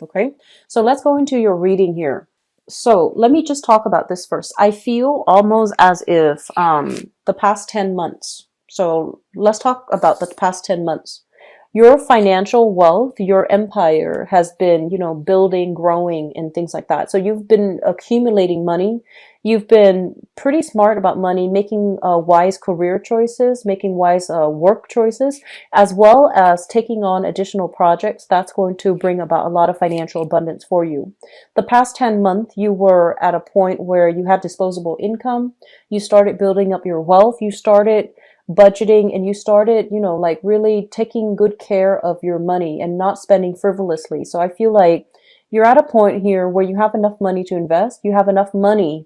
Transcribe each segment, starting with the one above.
Okay, so let's go into your reading here. So let me just talk about this first. I feel almost as if the past 10 months. So let's talk about the past 10 months. Your financial wealth, your empire has been, building, growing, and things like that. So you've been accumulating money. You've been pretty smart about money, making wise career choices, making wise work choices, as well as taking on additional projects. That's going to bring about a lot of financial abundance for you. The past 10 months, you were at a point where you had disposable income. You started building up your wealth. You started budgeting, and you started, like really taking good care of your money and not spending frivolously. So I feel like you're at a point here where you have enough money to invest. You have enough money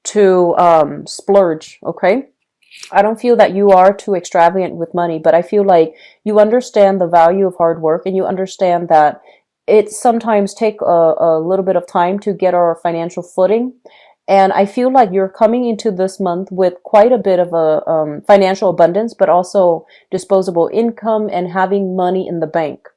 to splurge. Okay. I don't feel that you are too extravagant with money, but I feel like you understand the value of hard work, and you understand that it sometimes take a little bit of time to get our financial footing. And I feel like you're coming into this month with quite a bit of a financial abundance, but also disposable income and having money in the bank.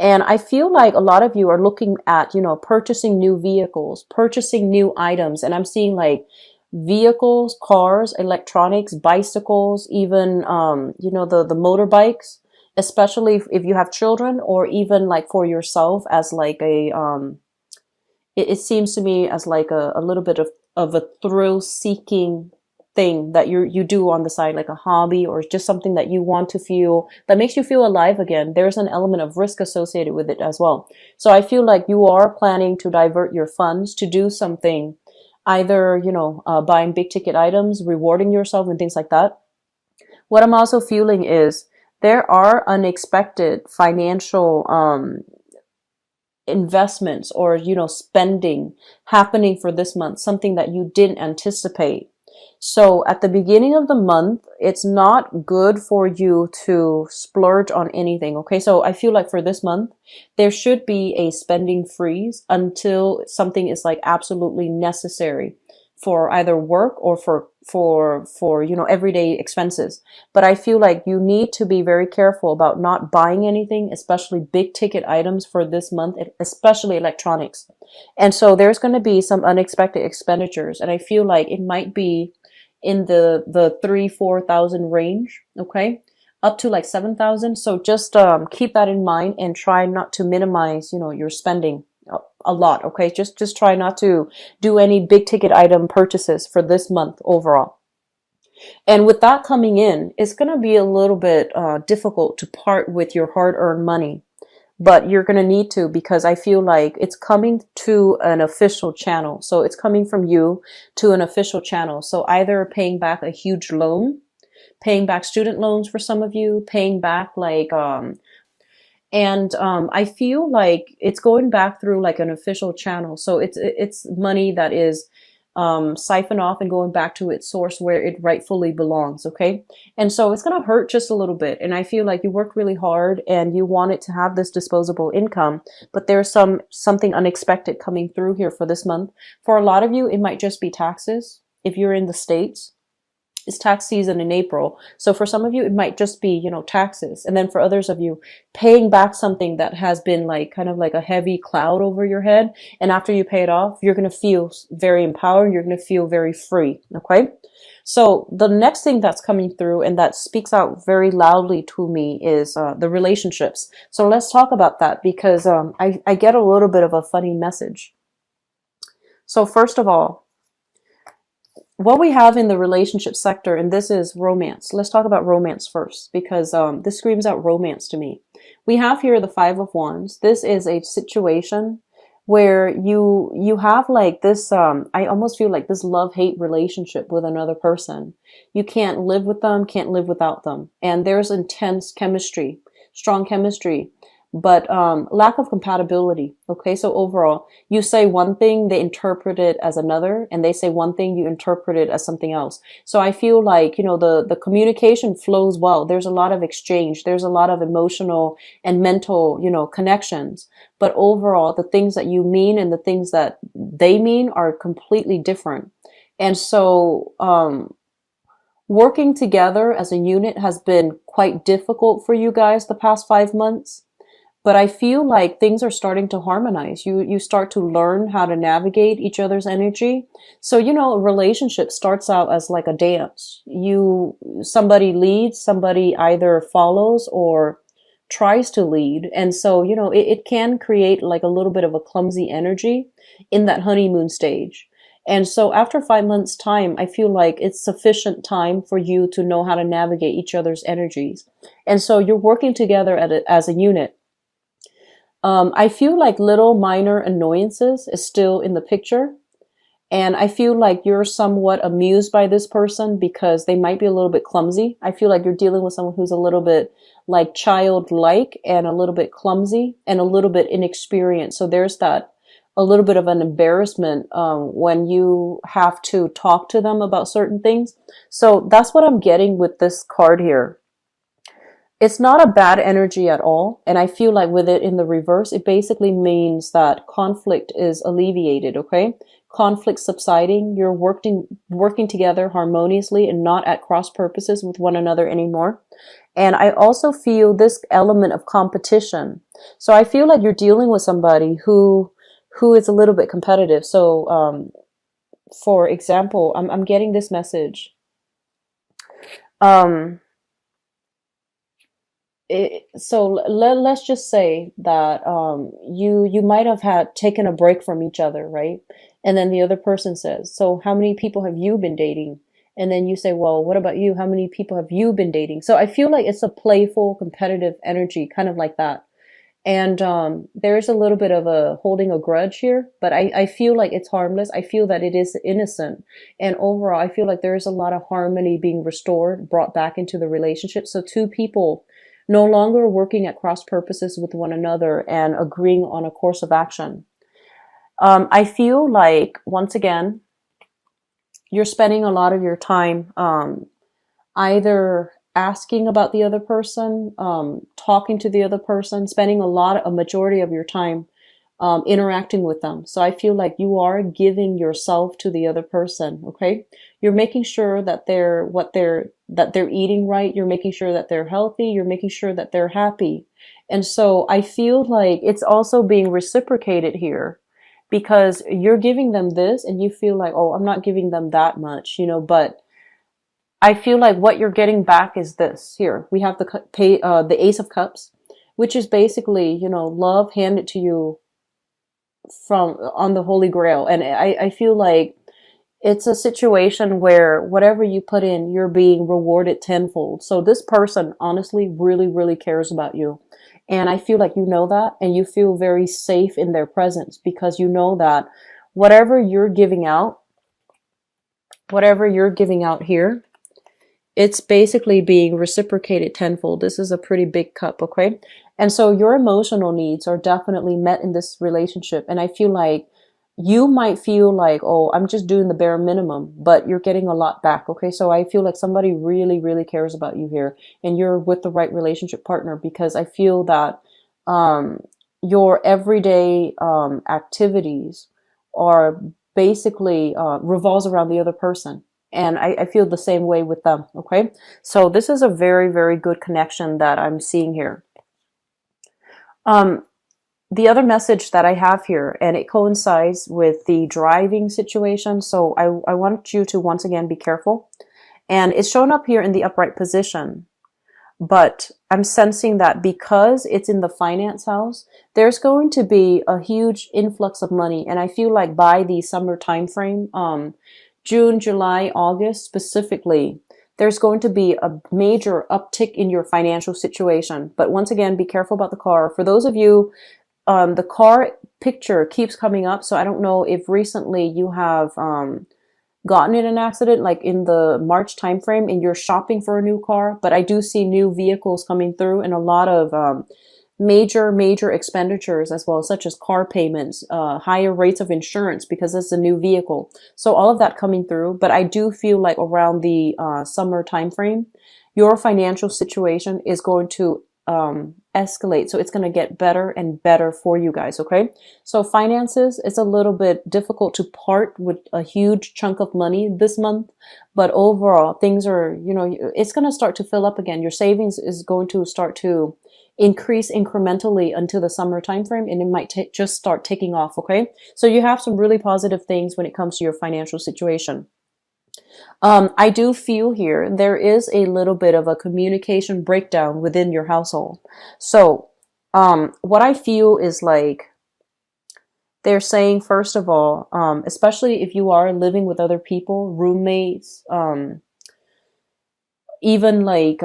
And I feel like a lot of you are looking at, purchasing new vehicles, purchasing new items. And I'm seeing like vehicles, cars, electronics, bicycles, even, the motorbikes, especially if you have children, or even like for yourself as like it seems to me as like a little bit of a thrill seeking thing that you do on the side, like a hobby, or just something that you want to feel, that makes you feel alive again. There's an element of risk associated with it as well. So I feel like you are planning to divert your funds to do something, either, buying big ticket items, rewarding yourself and things like that. What I'm also feeling is there are unexpected financial, investments, or spending happening for this month, something that you didn't anticipate. So at the beginning of the month, it's not good for you to splurge on anything. Okay, so I feel like for this month there should be a spending freeze until something is like absolutely necessary for either work or for everyday expenses. But I feel like you need to be very careful about not buying anything, especially big ticket items for this month, especially electronics. And so there's going to be some unexpected expenditures, and I feel like it might be in the 3,000-4,000 range. Okay, up to like 7,000. So just keep that in mind and try not to minimize your spending a lot. Okay, just try not to do any big ticket item purchases for this month overall. And with that coming in, it's going to be a little bit difficult to part with your hard-earned money, but you're going to need to, because I feel like it's coming to an official channel. So it's coming from you to an official channel. So either paying back a huge loan, paying back student loans for some of you, paying back like, I feel like it's going back through like an official channel. So it's money that is siphoned off and going back to its source where it rightfully belongs. Okay. And so it's going to hurt just a little bit. And I feel like you work really hard and you wanted to have this disposable income, but there's something unexpected coming through here for this month. For a lot of you, it might just be taxes. If you're in the States, it's tax season in April. So for some of you, it might just be, taxes. And then for others of you, paying back something that has been like kind of like a heavy cloud over your head. And after you pay it off, you're going to feel very empowered. You're going to feel very free. Okay. So the next thing that's coming through and that speaks out very loudly to me is the relationships. So let's talk about that, because I get a little bit of a funny message. So first of all, what we have in the relationship sector, and this is romance. Let's talk about romance first, because this screams out romance to me. We have here the Five of Wands. This is a situation where you have like this, I almost feel like this love-hate relationship with another person. You can't live with them, can't live without them. And there's intense chemistry, strong chemistry, but lack of compatibility. Okay, so overall, you say one thing, they interpret it as another, and they say one thing, you interpret it as something else. So I feel like, the communication flows well. There's a lot of exchange. There's a lot of emotional and mental, connections. But overall, the things that you mean and the things that they mean are completely different. And so, working together as a unit has been quite difficult for you guys the past 5 months. but I feel like things are starting to harmonize. You start to learn how to navigate each other's energy. So, a relationship starts out as like a dance. Somebody leads, somebody either follows or tries to lead. And so, it can create like a little bit of a clumsy energy in that honeymoon stage. And so after 5 months time, I feel like it's sufficient time for you to know how to navigate each other's energies. And so you're working together as a unit. I feel like little minor annoyances is still in the picture. And I feel like you're somewhat amused by this person because they might be a little bit clumsy. I feel like you're dealing with someone who's a little bit like childlike and a little bit clumsy and a little bit inexperienced. So there's that a little bit of an embarrassment when you have to talk to them about certain things. So that's what I'm getting with this card here. It's not a bad energy at all. And I feel like with it in the reverse, it basically means that conflict is alleviated, okay? Conflict subsiding, you're working together harmoniously and not at cross purposes with one another anymore. And I also feel this element of competition. So I feel like you're dealing with somebody who is a little bit competitive. So, for example, I'm getting this message. Um, let's just say that you might have had taken a break from each other, right? And then the other person says, "So how many people have you been dating?" And then you say, "Well, what about you? How many people have you been dating?" So I feel like it's a playful, competitive energy, kind of like that. And there's a little bit of a holding a grudge here, but I feel like it's harmless. I feel that it is innocent. And overall, I feel like there is a lot of harmony being restored, brought back into the relationship. So two people no longer working at cross purposes with one another and agreeing on a course of action. I feel like, once again, you're spending a lot of your time either asking about the other person, talking to the other person, spending a majority of your time interacting with them. So I feel like you are giving yourself to the other person. Okay, you're making sure that they're eating right. You're making sure that they're healthy. You're making sure that they're happy. And so I feel like it's also being reciprocated here, because you're giving them this and you feel like, oh, I'm not giving them that much, but I feel like what you're getting back is this. Here we have the Ace of Cups, which is basically, love handed to you from on the Holy Grail. And I feel like it's a situation where whatever you put in, you're being rewarded tenfold. So this person honestly really, really cares about you. And I feel like you know that, and you feel very safe in their presence because you know that whatever you're giving out, here, it's basically being reciprocated tenfold. This is a pretty big cup, okay? And so your emotional needs are definitely met in this relationship. And I feel like you might feel like, oh, I'm just doing the bare minimum, but you're getting a lot back, okay? So I feel like somebody really, really cares about you here, and you're with the right relationship partner, because I feel that your everyday activities are basically revolves around the other person. And I feel the same way with them, okay? So this is a very, very good connection that I'm seeing here. The other message that I have here, and it coincides with the driving situation, so I want you to once again be careful. And it's shown up here in the upright position. But I'm sensing that because it's in the finance house, there's going to be a huge influx of money. And I feel like by the summer time frame, June, July, August specifically, there's going to be a major uptick in your financial situation. But once again, be careful about the car. For those of you, the car picture keeps coming up. So I don't know if recently you have gotten in an accident, like in the March timeframe, and you're shopping for a new car. But I do see new vehicles coming through, and a lot of major expenditures as well, such as car payments, higher rates of insurance because it's a new vehicle. So all of that coming through. But I do feel like around the summer timeframe, your financial situation is going to escalate. So it's going to get better and better for you guys. Okay. So finances, it's a little bit difficult to part with a huge chunk of money this month, but overall things are, it's going to start to fill up again. Your savings is going to start to increase incrementally until the summer time frame, and it might just start taking off. Okay, so you have some really positive things when it comes to your financial situation. I do feel here there is a little bit of a communication breakdown within your household. So, what I feel is like they're saying, first of all, especially if you are living with other people, roommates, even like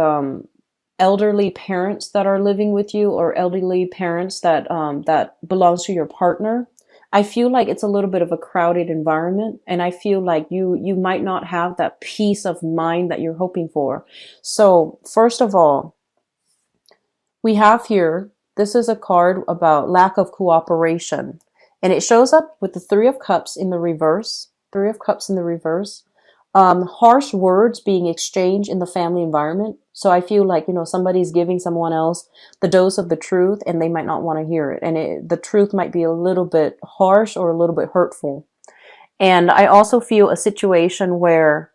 elderly parents that are living with you, or elderly parents that that belongs to your partner. I feel like it's a little bit of a crowded environment, and I feel like you might not have that peace of mind that you're hoping for. So, first of all, we have here, this is a card about lack of cooperation, and it shows up with the Three of Cups in the reverse. Three of Cups in the reverse. Harsh words being exchanged in the family environment. So I feel like, somebody's giving someone else the dose of the truth, and they might not want to hear it. And the truth might be a little bit harsh or a little bit hurtful. And I also feel a situation where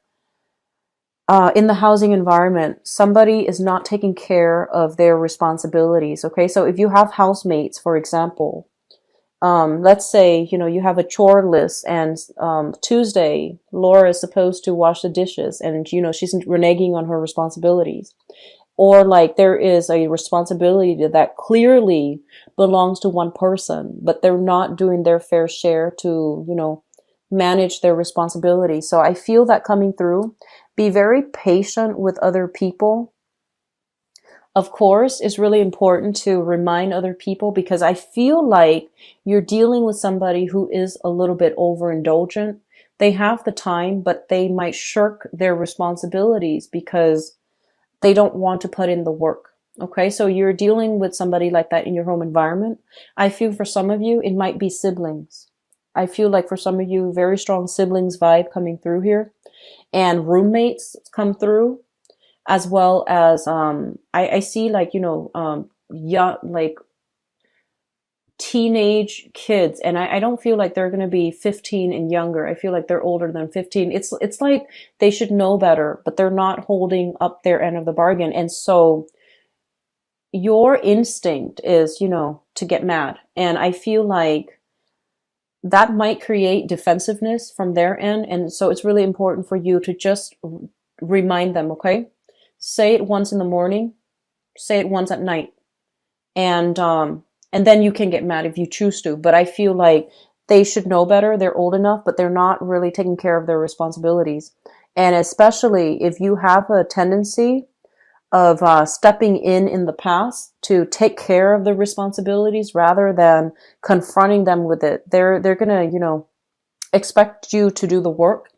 in the housing environment, somebody is not taking care of their responsibilities. Okay, so if you have housemates, for example, let's say, you have a chore list, and Tuesday, Laura is supposed to wash the dishes, and, she's reneging on her responsibilities. Or like there is a responsibility that clearly belongs to one person, but they're not doing their fair share to, manage their responsibility. So I feel that coming through. Be very patient with other people. Of course, it's really important to remind other people, because I feel like you're dealing with somebody who is a little bit overindulgent. They have the time, but they might shirk their responsibilities because they don't want to put in the work. Okay, so you're dealing with somebody like that in your home environment. I feel for some of you, it might be siblings. I feel like for some of you, very strong siblings vibe coming through here, and roommates come through, as well as I see like young, like teenage kids, and I don't feel like they're going to be 15 and younger. I feel like they're older than 15. It's like they should know better, but they're not holding up their end of the bargain. And so your instinct is, to get mad, and I feel like that might create defensiveness from their end. And so it's really important for you to just remind them. Okay, say it once in the morning, say it once at night, and then you can get mad if you choose to. But I feel like they should know better. They're old enough, but they're not really taking care of their responsibilities. And especially if you have a tendency of stepping in the past to take care of the responsibilities rather than confronting them with it, they're gonna, expect you to do the work,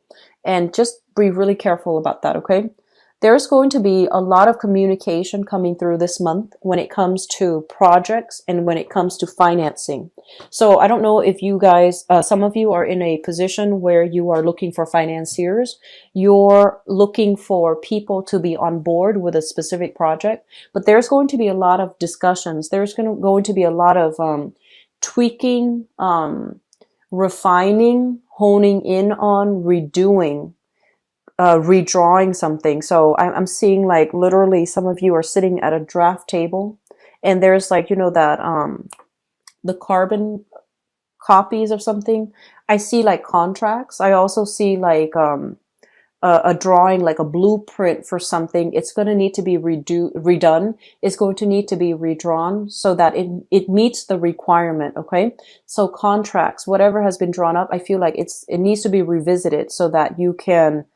and just be really careful about that. Okay. There's going to be a lot of communication coming through this month when it comes to projects and when it comes to financing. So I don't know if you guys, some of you are in a position where you are looking for financiers. You're looking for people to be on board with a specific project, but there's going to be a lot of discussions. There's going to be a lot of tweaking, refining, honing in on, redoing, redrawing something. So I'm seeing like literally some of you are sitting at a draft table, and there's like, that, the carbon copies of something. I see like contracts. I also see like, a drawing, like a blueprint for something. It's going to need to be redone. It's going to need to be redrawn so that it meets the requirement. Okay. So contracts, whatever has been drawn up, I feel like it needs to be revisited so that you can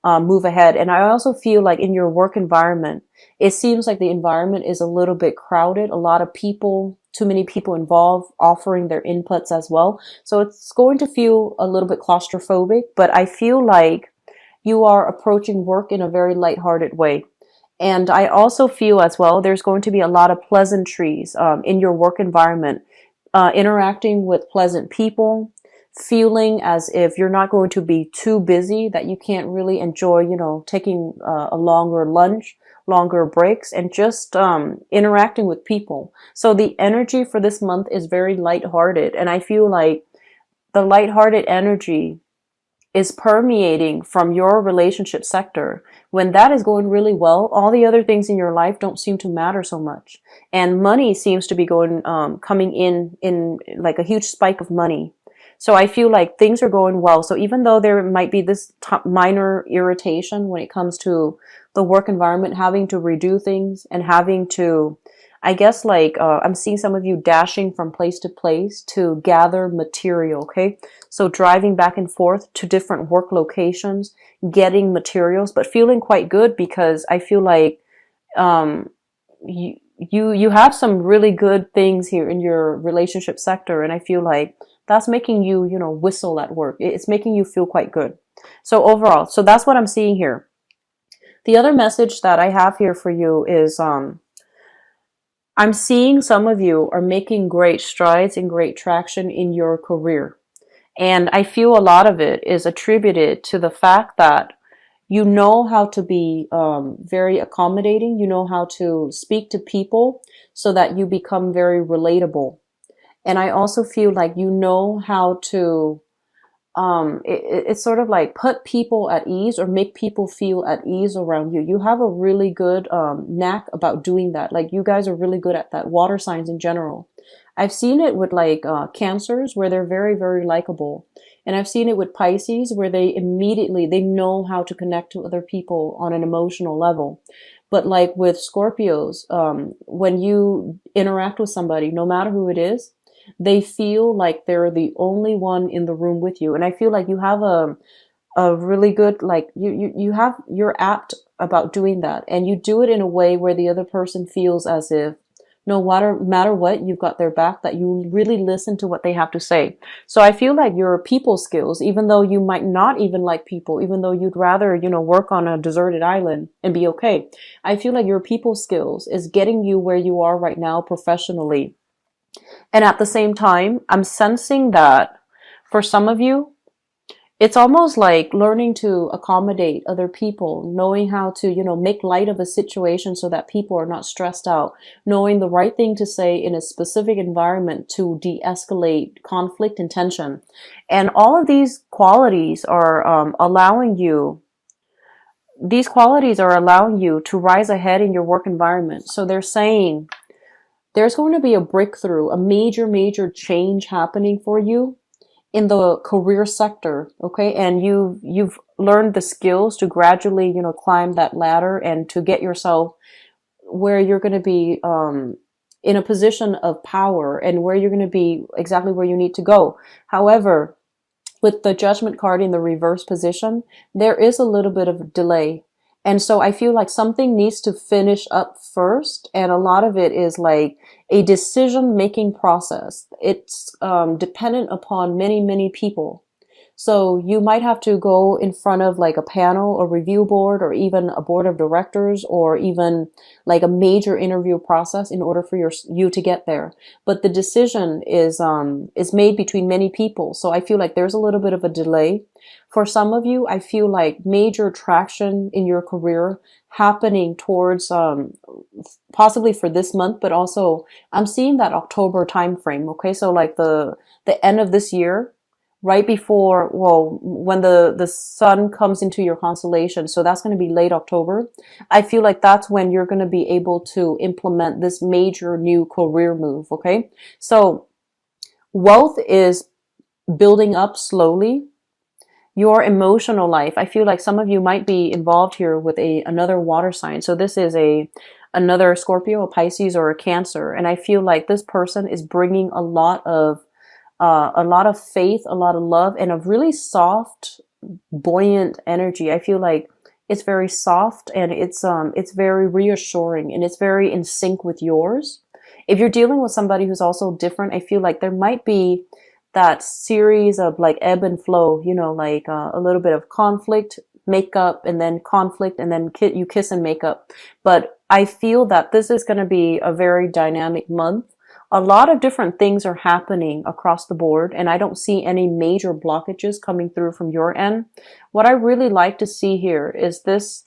move ahead. And I also feel like in your work environment, it seems like the environment is a little bit crowded. A lot of people, too many people involved, offering their inputs as well. So it's going to feel a little bit claustrophobic, but I feel like you are approaching work in a very lighthearted way. And I also feel as well, there's going to be a lot of pleasantries in your work environment, interacting with pleasant people, feeling as if you're not going to be too busy that you can't really enjoy, taking a longer lunch, longer breaks, and just interacting with people. So the energy for this month is very lighthearted. And I feel like the lighthearted energy is permeating from your relationship sector. When that is going really well, all the other things in your life don't seem to matter so much. And money seems to be coming in like a huge spike of money. So I feel like things are going well. So even though there might be this minor irritation when it comes to the work environment, having to redo things and having to, I guess like, I'm seeing some of you dashing from place to place to gather material. Okay. So driving back and forth to different work locations, getting materials, but feeling quite good because I feel like, um, you have some really good things here in your relationship sector, and I feel like that's making you, you know, whistle at work. It's making you feel quite good. So overall, so that's what I'm seeing here. The other message that I have here for you is I'm seeing some of you are making great strides and great traction in your career. And I feel a lot of it is attributed to the fact that you know how to be very accommodating. You know how to speak to people so that you become very relatable. And I also feel like you know how to it's sort of like put people at ease or make people feel at ease around you. You have a really good knack about doing that. Like you guys are really good at that. Water signs in general. I've seen it with like cancers where they're very, very likable. And I've seen it with Pisces where they immediately, they know how to connect to other people on an emotional level. But like with Scorpios, when you interact with somebody, no matter who it is, they feel like they're the only one in the room with you. And I feel like you have a really good, like you're apt about doing that. And you do it in a way where the other person feels as if no matter what, you've got their back, that you really listen to what they have to say. So I feel like your people skills, even though you might not even like people, even though you'd rather, you know, work on a deserted island and be okay. I feel like your people skills is getting you where you are right now professionally. And at the same time, I'm sensing that for some of you, it's almost like learning to accommodate other people, knowing how to, you know, make light of a situation so that people are not stressed out, knowing the right thing to say in a specific environment to de-escalate conflict and tension. And all of these qualities are allowing you to rise ahead in your work environment. So they're saying there's going to be a breakthrough, a major, major change happening for you in the career sector. Okay. And you've learned the skills to gradually, you know, climb that ladder and to get yourself where you're going to be, in a position of power and where you're going to be exactly where you need to go. However, with the Judgment card in the reverse position, there is a little bit of a delay. And so I feel like something needs to finish up first. And a lot of it is like a decision making process. It's dependent upon many, many people. So you might have to go in front of like a panel or review board or even a board of directors or even like a major interview process in order for you to get there. But the decision is made between many people. So I feel like there's a little bit of a delay. For some of you, I feel like major traction in your career happening towards possibly for this month, but also I'm seeing that October time frame. Okay, so like the end of this year, right before, well, when the sun comes into your constellation. So that's going to be late October. I feel like that's when you're going to be able to implement this major new career move. Okay. So wealth is building up slowly. Your emotional life, I feel like some of you might be involved here with another water sign. So this is another Scorpio, a Pisces, or a Cancer. And I feel like this person is bringing a lot of faith, a lot of love, and a really soft, buoyant energy. I feel like it's very soft and it's very reassuring and it's very in sync with yours. If you're dealing with somebody who's also different, I feel like there might be that series of like ebb and flow, you know, like a little bit of conflict, make up, and then conflict, and then you kiss and make up. But I feel that this is going to be a very dynamic month. A lot of different things are happening across the board, and I don't see any major blockages coming through from your end. What I really like to see here is this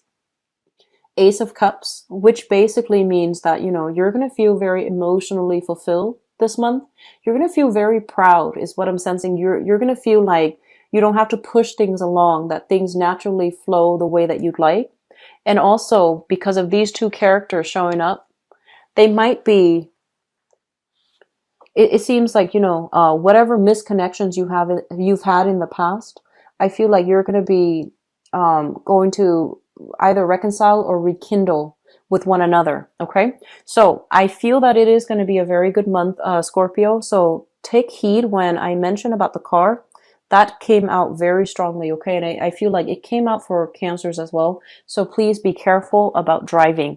Ace of Cups, which basically means that, you know, you're going to feel very emotionally fulfilled this month. You're going to feel very proud is what I'm sensing. You're going to feel like You don't have to push things along, that things naturally flow the way that you'd like. And also, because of these two characters showing up, they might be, it seems like, whatever misconnections you've had in the past, I feel like you're going to be going to either reconcile or rekindle with one another. Okay. So I feel that it is going to be a very good month, Scorpio. So take heed when I mention about the car. That came out very strongly. Okay. And I feel like it came out for Cancers as well. So please be careful about driving.